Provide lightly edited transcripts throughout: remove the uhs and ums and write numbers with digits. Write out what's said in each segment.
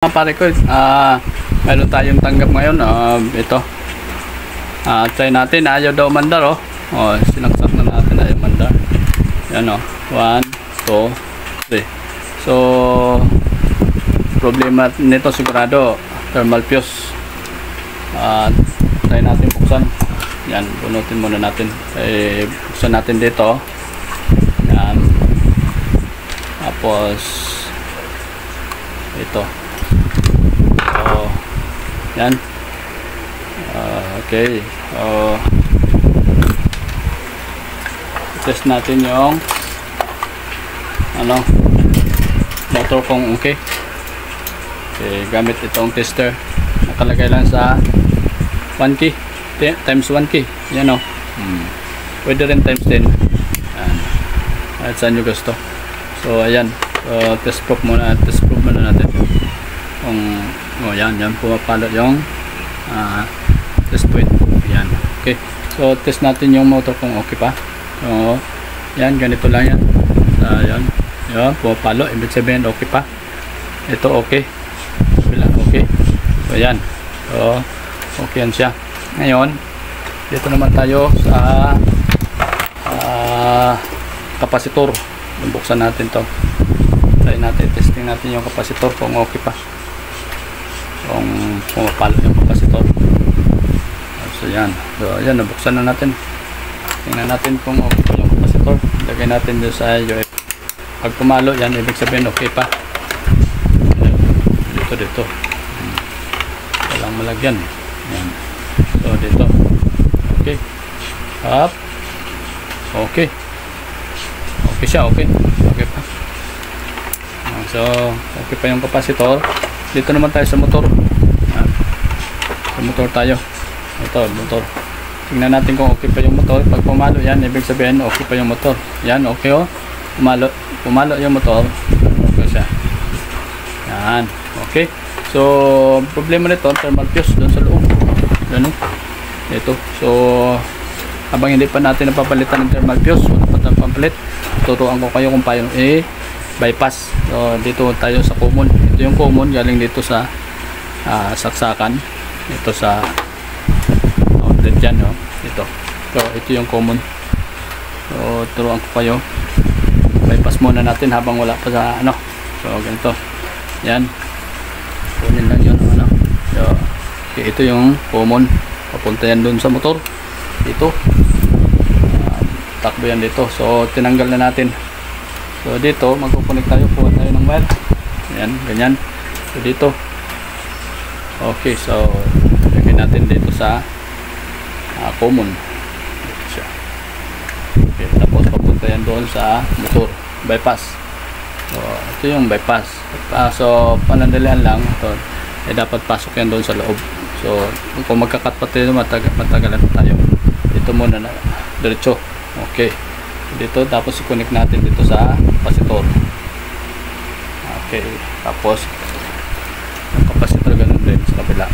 Pare ko, meron tayong tanggap ngayon. Ito, try natin. Ayaw daw mandar, oh. Sinaksak na natin, ayaw mandar. Yan, oh. 1, 2, 3. So, problema nito sigurado thermal fuse. Try natin buksan. Yan, bunutin muna natin. Buksan natin dito. Yan. Tapos ito. Yan. Okay. Test natin yung motor kung okay. Gamit itong tester. Nakalagay lang sa 1 key times 1 key. Yan, oh. Pwede rin times 10. Yan. At saan nyo gusto. So ayan. Test proof muna natin. Yan pumapalot yung test point. Yan. Okay. So test natin yung motor kung okay pa. So yan, ganito lang yan. Yan. Yan, pumapalo. Ibig sabihin okay pa. Ito okay. Okay. So yan. So okay yan siya. Ngayon, dito naman tayo sa kapasitor. Buksan natin to. Try natin, testing natin yung kapasitor kung okay pa. Kung pumapalo yung kapasitor. So yan. So yan, nabuksan na natin. Tingnan natin kung okay pa yung kapasitor. Lagay natin doon sa UF. Pag pumalo yan, ibig sabihin okay pa. Dito. Walang malagyan. Yan. So dito. Okay. Up. Okay. Okay siya, okay. Okay pa. So, okay pa yung kapasitor. Dito naman tayo sa motor. Yan. Sa motor tayo. Ito, motor. Tingnan natin kung okay pa yung motor. Pag pumalo yan, ibig sabihin okay pa yung motor. Yan, okay, oh. Pumalo yung motor. Okay siya. Yan. Okay. So, problema nito, thermal fuse doon sa loob. Yan, oh. Ito. So, habang hindi pa natin napapalitan ng thermal fuse, wala pa tayong pampalit, tuturuan ko kayo kung paano bypass. So dito tayo sa common. Ito yung common, galing dito sa saksakan. Ito sa outlet dyan, no? Ito. So ito yung common. So turuan ko kayo. Bypass muna natin habang wala pa sa So ganito. Yan. Kunin lang yun, So okay, ito yung common. Papunta yan dun sa motor. Ito. Takbo yan dito. So tinanggal na natin. So dito magkukunik tayo, kuha tayo ng wire. Ayan, ganyan. So dito. Okay, so lagyan natin dito sa common. Dito siya. Okay, tapos papunta yan doon sa motor. Bypass. So ito yung bypass. So panandalian lang. So dapat pasok yan doon sa loob. So kung magkakat pa tayo, matagalan tayo. Ito muna na diretso. Okay. Dito, tapos i-connect natin dito sa kapasitor. Okay. Tapos yung kapasitor ganun din sa kabila.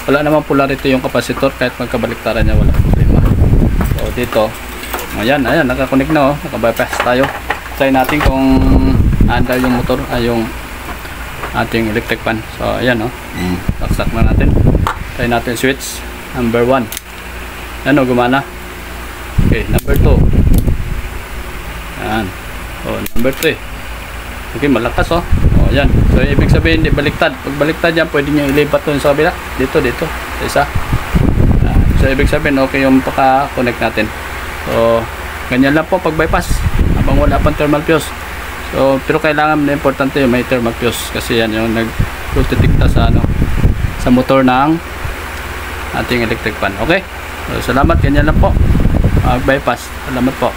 Wala naman polarity yung kapasitor, kahit magkabaliktaran niya wala problema. So dito, ayan, nakakonect na, oh. Naka-bypass tayo. Try natin kung under yung motor, yung ating electric fan. So ayan, oh. Saksak na natin. Try natin switch number 1. Yan, oh, gumana. Okay, number 2. Yan. Number 3. Okay, malakas, oh. Yan. So ibig sabihin di baliktad. Pag baliktad yan, pwede niyo ilipat doon sa kabila. Dito. Sa isa. So ibig sabihin okay yung paka-connect natin. So ganyan lang po pag bypass habang wala pang thermal fuse. So pero kailangan na importante yung may thermal fuse kasi yan yung nag-detecta sa sa motor ng ating electric fan. Okay? So salamat, ganyan lang po. Bypass. Salamat po.